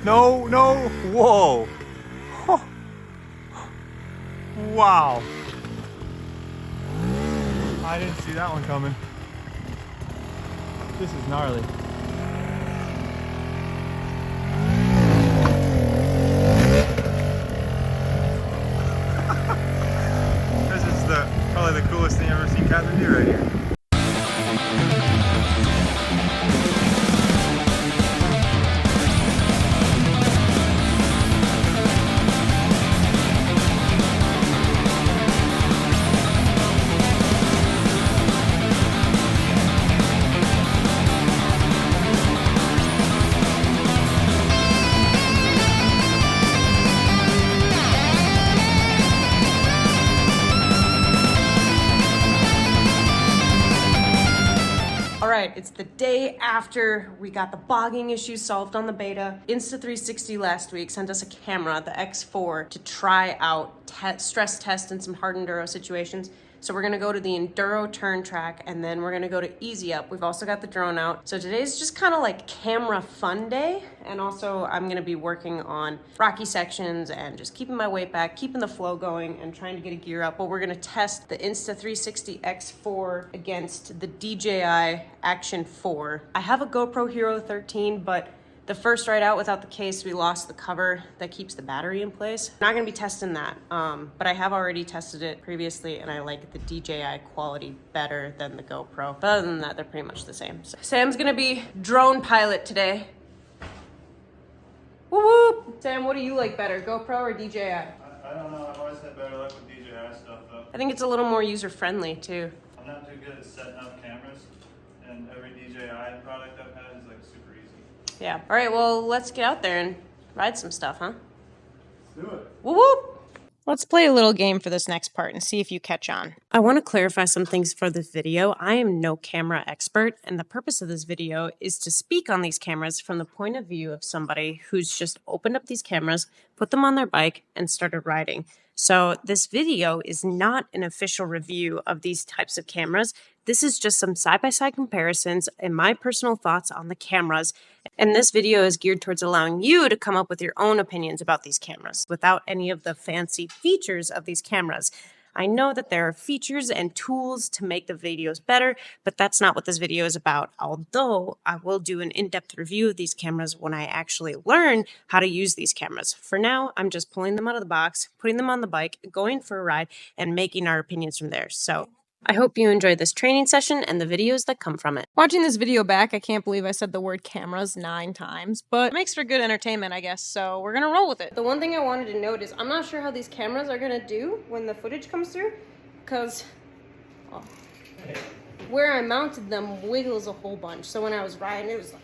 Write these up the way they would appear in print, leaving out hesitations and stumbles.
No, no, whoa. Oh. Wow. I didn't see that one coming. This is gnarly. This is probably the coolest thing I've ever seen Captain do right here. Alright, it's the day after we got the bogging issue solved on the beta. Insta360 last week sent us a camera, the X4, to try out, stress test in some hard enduro situations. So we're gonna go to the enduro turn track and then we're gonna go to easy up. We've also got the drone out. So today's just kind of like camera fun day. And also I'm gonna be working on rocky sections and just keeping my weight back, keeping the flow going and trying to get a gear up. But we're gonna test the Insta360 X4 against the DJI Action 4. I have a GoPro Hero 13, but the first ride out without the case, we lost the cover that keeps the battery in place. Not gonna be testing that, but I have already tested it previously and I like the DJI quality better than the GoPro. But other than that, they're pretty much the same. So Sam's gonna be drone pilot today. Whoop whoop! Sam, what do you like better, GoPro or DJI? I don't know, I've always had better luck with DJI stuff though. I think it's a little more user-friendly too. I'm not too good at setting up cameras, and every DJI product I've had is like super easy. Yeah. All right, well, let's get out there and ride some stuff, huh? Let's do it. Whoop whoop! Let's play a little game for this next part and see if you catch on. I want to clarify some things for this video. I am no camera expert, and the purpose of this video is to speak on these cameras from the point of view of somebody who's just opened up these cameras, put them on their bike, and started riding. So this video is not an official review of these types of cameras. This is just some side-by-side comparisons and my personal thoughts on the cameras. And this video is geared towards allowing you to come up with your own opinions about these cameras without any of the fancy features of these cameras. I know that there are features and tools to make the videos better, but that's not what this video is about. Although I will do an in-depth review of these cameras when I actually learn how to use these cameras. For now, I'm just pulling them out of the box, putting them on the bike, going for a ride, and making our opinions from there. So I hope you enjoyed this training session and the videos that come from it. Watching this video back, I can't believe I said the word cameras 9 times, but it makes for good entertainment, I guess, so we're gonna roll with it. The one thing I wanted to note is I'm not sure how these cameras are gonna do when the footage comes through, because where I mounted them wiggles a whole bunch. So when I was riding, it was like...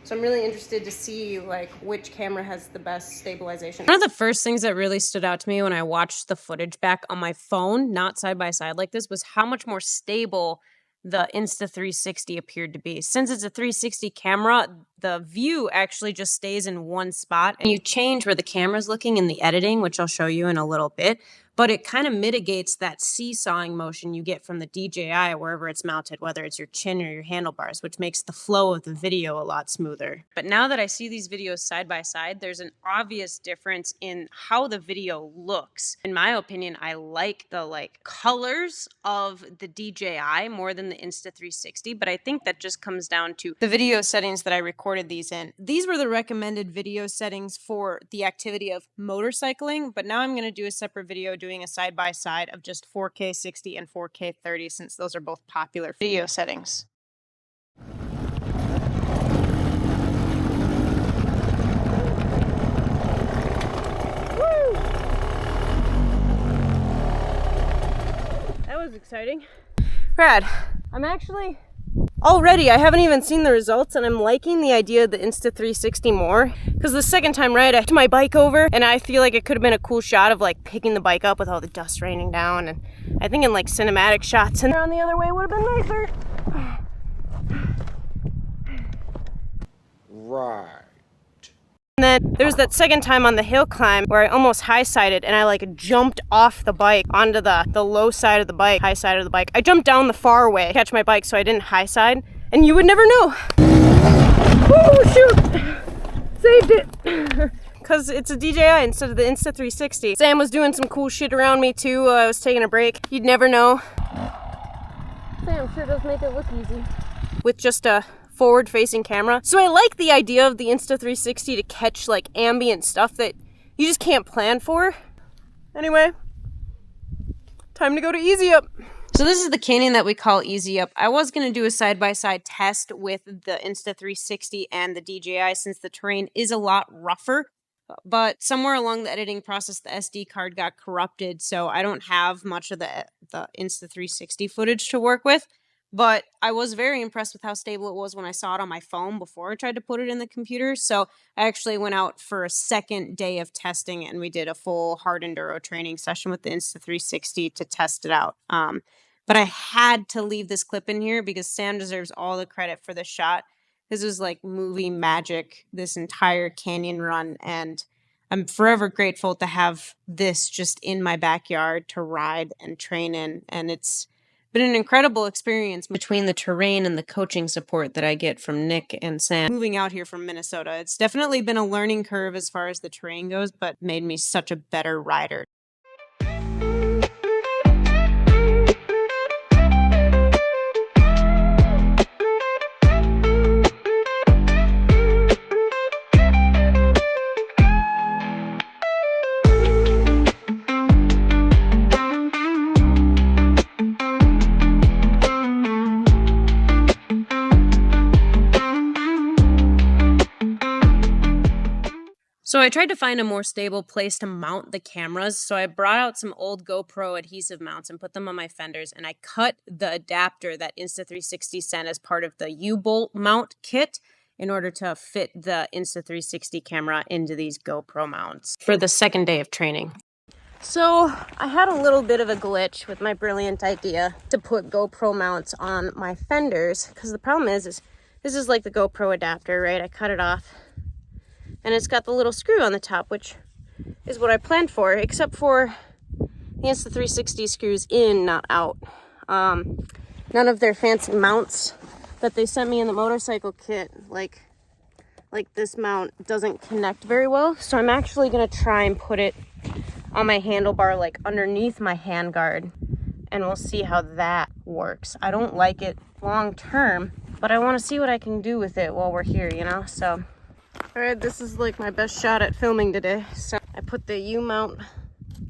So I'm really interested to see like which camera has the best stabilization. One of the first things that really stood out to me when I watched the footage back on my phone, not side by side like this, was how much more stable the Insta360 appeared to be. Since it's a 360 camera, the view actually just stays in one spot and you change where the camera's looking in the editing, which I'll show you in a little bit. But it kind of mitigates that seesawing motion you get from the DJI wherever it's mounted, whether it's your chin or your handlebars, which makes the flow of the video a lot smoother. But now that I see these videos side by side, there's an obvious difference in how the video looks. In my opinion, I like the colors of the DJI more than the Insta360, but I think that just comes down to the video settings that I recorded these in. These were the recommended video settings for the activity of motorcycling, but now I'm going to do a separate video doing a side-by-side of just 4K 60 and 4K 30 since those are both popular video settings. Woo! That was exciting. Brad, I'm actually... Already, I haven't even seen the results and I'm liking the idea of the Insta360 more because the second time right, I took my bike over and I feel like it could have been a cool shot of like picking the bike up with all the dust raining down, and I think in like cinematic shots and on the other way would have been nicer. Right. And then there was that second time on the hill climb where I almost high-sided and I like jumped off the bike onto the low side of the bike, high side of the bike. I jumped down the far way to catch my bike so I didn't high-side, and you would never know. Oh, shoot! because it's a DJI instead of the Insta360. Sam was doing some cool shit around me too. I was taking a break. You'd never know. Sam sure does make it look easy. With just a forward-facing camera. So I like the idea of the Insta360 to catch like ambient stuff that you just can't plan for. Anyway, time to go to Easy Up. So this is the canyon that we call Easy Up. I was going to do a side-by-side test with the Insta360 and the DJI since the terrain is a lot rougher, but somewhere along the editing process, the SD card got corrupted, so I don't have much of the Insta360 footage to work with. But I was very impressed with how stable it was when I saw it on my phone before I tried to put it in the computer. So I actually went out for a second day of testing and we did a full hard enduro training session with the Insta360 to test it out. But I had to leave this clip in here because Sam deserves all the credit for this shot. This was like movie magic, this entire canyon run. And I'm forever grateful to have this just in my backyard to ride and train in. And it's been an incredible experience between the terrain and the coaching support that I get from Nick and Sam. Moving out here from Minnesota, it's definitely been a learning curve as far as the terrain goes, but made me such a better rider. So I tried to find a more stable place to mount the cameras, so I brought out some old GoPro adhesive mounts and put them on my fenders, and I cut the adapter that Insta360 sent as part of the U-bolt mount kit in order to fit the Insta360 camera into these GoPro mounts for the second day of training. So I had a little bit of a glitch with my brilliant idea to put GoPro mounts on my fenders, because the problem is this is like the GoPro adapter, right? I cut it off. And it's got the little screw on the top, which is what I planned for, except for the Insta360 screws in, not out. None of their fancy mounts that they sent me in the motorcycle kit, like this mount, doesn't connect very well. So I'm actually going to try and put it on my handlebar, like underneath my handguard, and we'll see how that works. I don't like it long term, but I want to see what I can do with it while we're here, you know? So... Alright, this is like my best shot at filming today. So I put the U-mount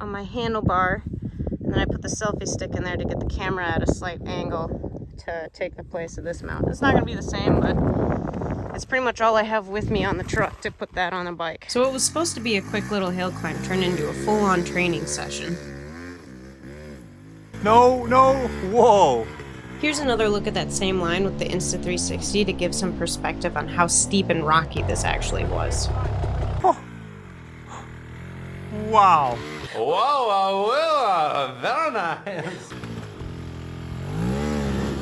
on my handlebar, and then I put the selfie stick in there to get the camera at a slight angle to take the place of this mount. It's not going to be the same, but it's pretty much all I have with me on the truck to put that on the bike. So it was supposed to be a quick little hill climb turned into a full-on training session. No, whoa! Here's another look at that same line with the Insta360 to give some perspective on how steep and rocky this actually was. Oh. Wow. Whoa, very nice.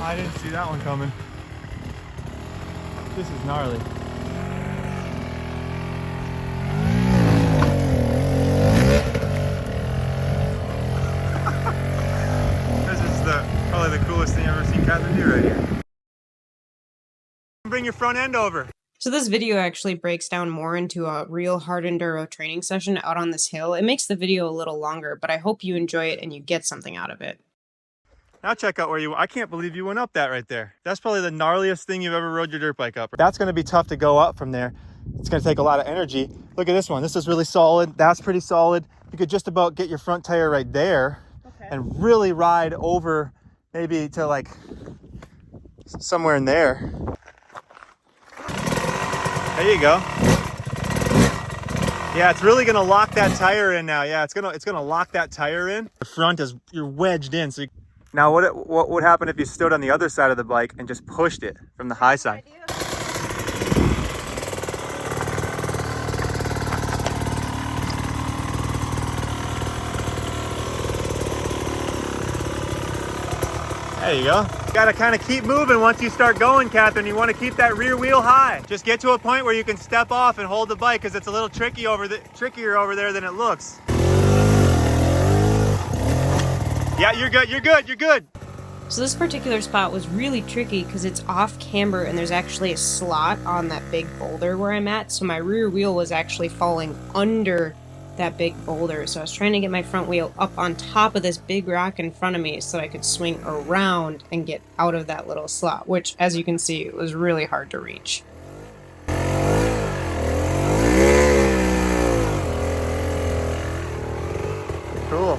I didn't see that one coming. This is gnarly. This is probably the coolest thing I've ever seen Catherine do right here. Bring your front end over. So this video actually breaks down more into a real hard enduro training session out on this hill. It makes the video a little longer, but I hope you enjoy it and you get something out of it. Now check out where I can't believe you went up that right there. That's probably the gnarliest thing you've ever rode your dirt bike up. That's gonna be tough to go up from there. It's gonna take a lot of energy. Look at this one, this is really solid. That's pretty solid. You could just about get your front tire right there and really ride over maybe to like somewhere in there. There you go. Yeah, it's really gonna lock that tire in now. Yeah, it's gonna lock that tire in. The front is, you're wedged in. So now what would happen if you stood on the other side of the bike and just pushed it from the high side? There you go. You gotta kind of keep moving once you start going, Catherine. You want to keep that rear wheel high. Just get to a point where you can step off and hold the bike, because it's a little trickier over there than it looks. Yeah, you're good, you're good, you're good. So this particular spot was really tricky because it's off camber and there's actually a slot on that big boulder where I'm at. So my rear wheel was actually falling under that big boulder. So I was trying to get my front wheel up on top of this big rock in front of me so I could swing around and get out of that little slot, which, as you can see, was really hard to reach. Cool.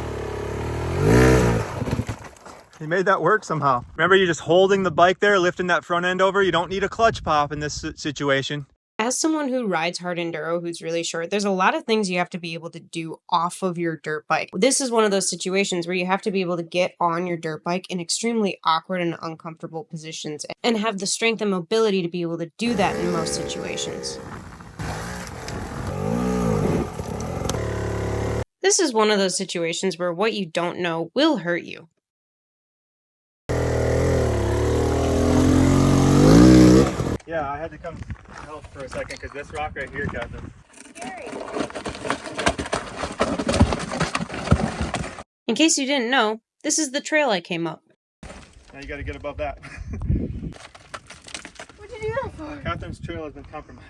You made that work somehow. Remember, you're just holding the bike there, lifting that front end over. You don't need a clutch pop in this situation. As someone who rides hard enduro who's really short, there's a lot of things you have to be able to do off of your dirt bike. This is one of those situations where you have to be able to get on your dirt bike in extremely awkward and uncomfortable positions and have the strength and mobility to be able to do that in most situations. This is one of those situations where what you don't know will hurt you. Yeah, I had to come help for a second because this rock right here, Captain. In case you didn't know, this is the trail I came up. Now you got to get above that. What'd you do that for? Catherine's trail has been compromised.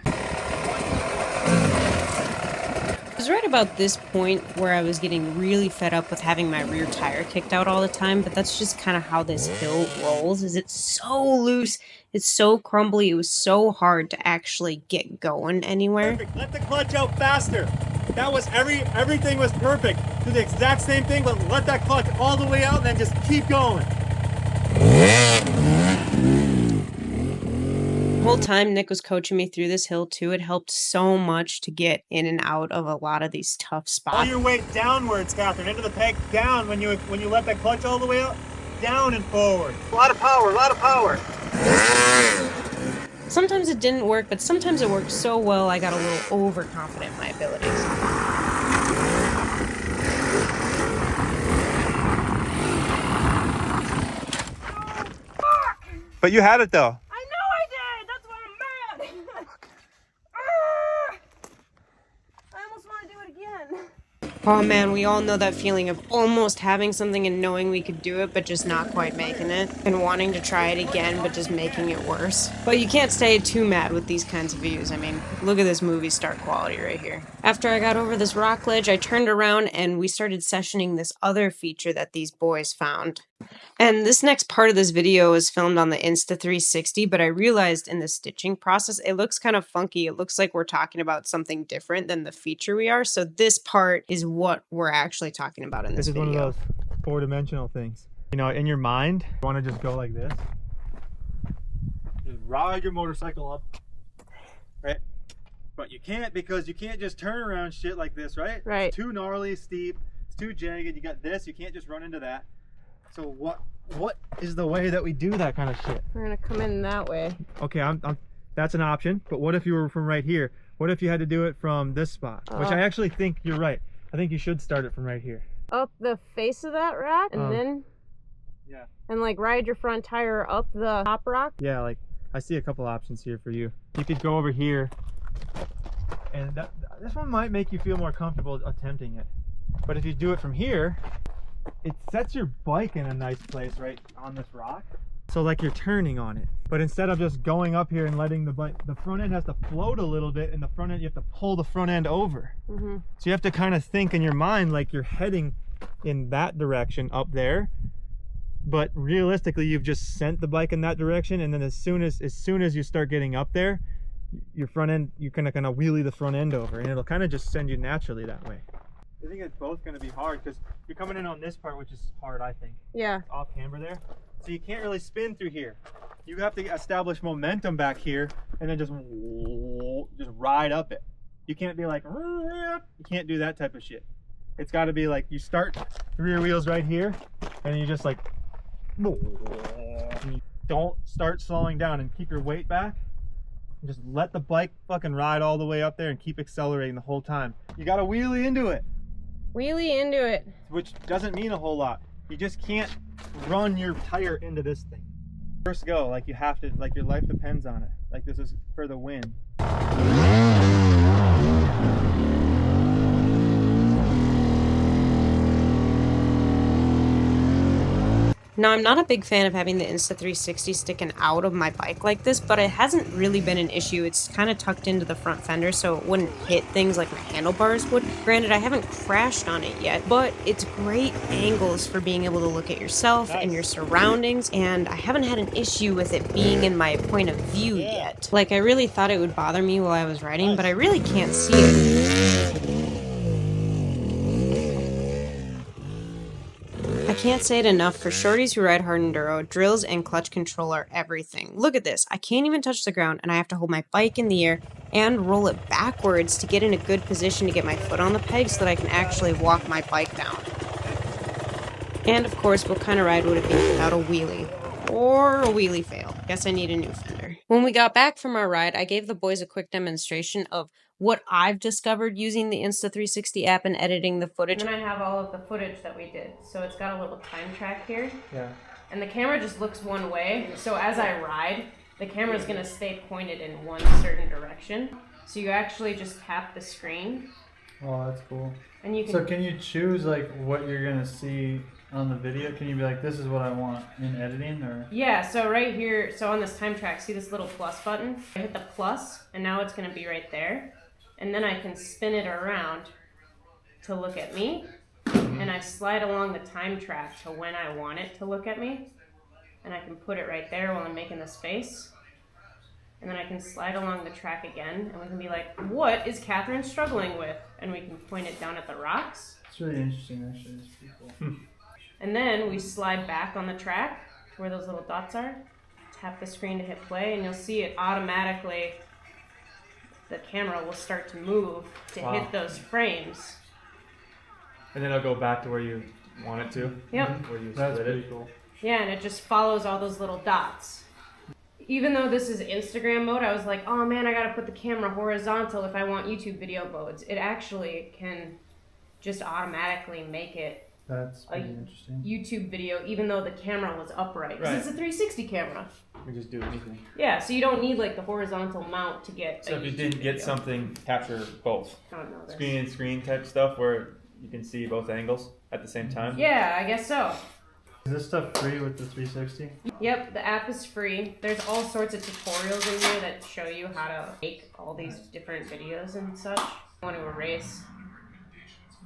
It was right about this point where I was getting really fed up with having my rear tire kicked out all the time, but that's just kind of how this hill rolls, is it's so loose, it's so crumbly, it was so hard to actually get going anywhere. Perfect. Let the clutch out faster. That was everything was perfect. Do the exact same thing, but let that clutch all the way out and then just keep going. The whole time Nick was coaching me through this hill too, it helped so much to get in and out of a lot of these tough spots. All your weight downwards, Catherine, into the peg, down when you let that clutch all the way out, down and forward. A lot of power, a lot of power. Sometimes it didn't work, but sometimes it worked so well I got a little overconfident in my abilities. But you had it though. Oh man, we all know that feeling of almost having something and knowing we could do it, but just not quite making it, and wanting to try it again, but just making it worse. But you can't stay too mad with these kinds of views. I mean, look at this movie star quality right here. After I got over this rock ledge, I turned around and we started sessioning this other feature that these boys found. And this next part of this video is filmed on the Insta360, but I realized in the stitching process, it looks kind of funky. It looks like we're talking about something different than the feature we are. So this part is what we're actually talking about in this video. This is one of those four-dimensional things. You know, in your mind, you want to just go like this. Just ride your motorcycle up, right? But you can't, because you can't just turn around shit like this, right? Right. It's too gnarly, steep, it's too jagged. You got this, you can't just run into that. So what is the way that we do that kind of shit? We're gonna come in that way. Okay, that's an option. But what if you were from right here? What if you had to do it from this spot? Which I actually think you're right. I think you should start it from right here. Up the face of that rock, and then yeah, and like ride your front tire up the top rock. Yeah, like I see a couple options here for you. You could go over here, and this one might make you feel more comfortable attempting it. But if you do it from here, it sets your bike in a nice place right on this rock. So like you're turning on it. But instead of just going up here and letting the bike, the front end has to float a little bit, and the front end, you have to pull the front end over. So you have to kind of think in your mind like you're heading in that direction up there. But realistically, you've just sent the bike in that direction, and then as soon as you start getting up there, your front end, you're gonna kind of wheelie the front end over, and it'll kind of just send you naturally that way. I think it's both going to be hard because you're coming in on this part, which is hard, I think. Yeah. It's off camber there. So you can't really spin through here. You have to establish momentum back here and then just ride up it. You can't be like, you can't do that type of shit. It's got to be like, you start the rear wheels right here and you just like, and you don't start slowing down and keep your weight back. And just let the bike fucking ride all the way up there and keep accelerating the whole time. You got to wheelie into it. Wheelie into it. Which doesn't mean a whole lot. You just can't run your tire into this thing. First go, like you have to, like your life depends on it. Like this is for the win. Now, I'm not a big fan of having the Insta360 sticking out of my bike like this, but it hasn't really been an issue. It's kind of tucked into the front fender so it wouldn't hit things like my handlebars would. Granted, I haven't crashed on it yet, but it's great angles for being able to look at yourself and your surroundings, and I haven't had an issue with it being in my point of view yet. Like, I really thought it would bother me while I was riding, but I really can't see it. I can't say it enough, for shorties who ride hard enduro, drills and clutch control are everything. Look at this, I can't even touch the ground and I have to hold my bike in the air and roll it backwards to get in a good position to get my foot on the peg so that I can actually walk my bike down. And of course, what kind of ride would it be without a wheelie? Or a wheelie fail. Guess I need a new fender. When we got back from our ride, I gave the boys a quick demonstration of what I've discovered using the Insta360 app and editing the footage. And I have all of the footage that we did. So it's got a little time track here. Yeah. And the camera just looks one way. So as I ride, the camera's gonna stay pointed in one certain direction. So you actually just tap the screen. Oh, that's cool. And you can. So can you choose like what you're gonna see on the video? Can you be like, this is what I want in editing, or? Yeah, so right here, so on this time track, see this little plus button? I hit the plus, and now it's gonna be right there. And then I can spin it around to look at me, and I slide along the time track to when I want it to look at me, and I can put it right there while I'm making this face. And then I can slide along the track again, and we can be like, what is Catherine struggling with? And we can point it down at the rocks. It's really interesting, actually. It's pretty cool. And then we slide back on the track to where those little dots are, tap the screen to hit play, and you'll see it automatically, the camera will start to move to hit those frames. And then it'll go back to where you want it to. Yep. Where you That's split pretty it. cool. Yeah, and it just follows all those little dots. Even though this is Instagram mode, I was like, oh man, I gotta put the camera horizontal if I want YouTube video modes. It actually can just automatically make it That's a pretty interesting. YouTube video, even though the camera was upright. Because it's a 360 camera. We just do anything. Yeah, so you don't need like the horizontal mount to get So a if you YouTube didn't get video. something, capture both. I don't know this. Screen and screen type stuff where you can see both angles at the same time. Yeah, I guess so. Is this stuff free with the 360? Yep, the app is free. There's all sorts of tutorials in here that show you how to make all these different videos and such. If you want to erase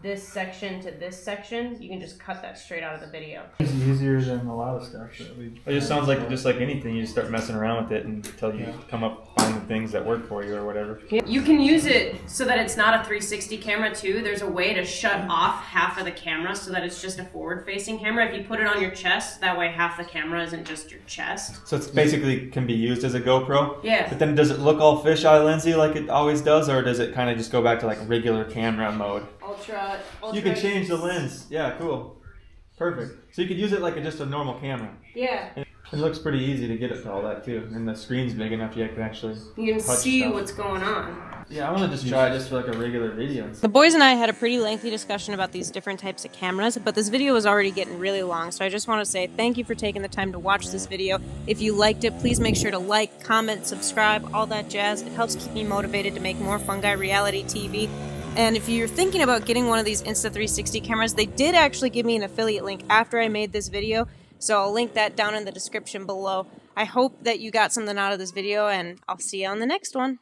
this section to this section, you can just cut that straight out of the video. It's easier than a lot of stuff that we. It just sounds like just like anything, you just start messing around with it until you come up find the things that work for you or whatever. You can use it so that it's not a 360 camera too. There's a way to shut off half of the camera so that it's just a forward-facing camera. If you put it on your chest, that way half the camera isn't just your chest. So it's basically can be used as a GoPro. Yeah. But then does it look all fisheye lensy like it always does, or does it kind of just go back to like regular camera mode? Ultra. You can change the lens. Yeah, cool. Perfect. So you could use it like just a normal camera. Yeah. It looks pretty easy to get it to all that too, and the screen's big enough you can actually. You can touch see stuff. what's going on. Yeah, I want to just try it just for like a regular video. The boys and I had a pretty lengthy discussion about these different types of cameras, but this video was already getting really long, so I just want to say thank you for taking the time to watch this video. If you liked it, please make sure to like, comment, subscribe, all that jazz. It helps keep me motivated to make more Fun Guy reality TV. And if you're thinking about getting one of these Insta360 cameras, they did actually give me an affiliate link after I made this video, so I'll link that down in the description below. I hope that you got something out of this video, and I'll see you on the next one.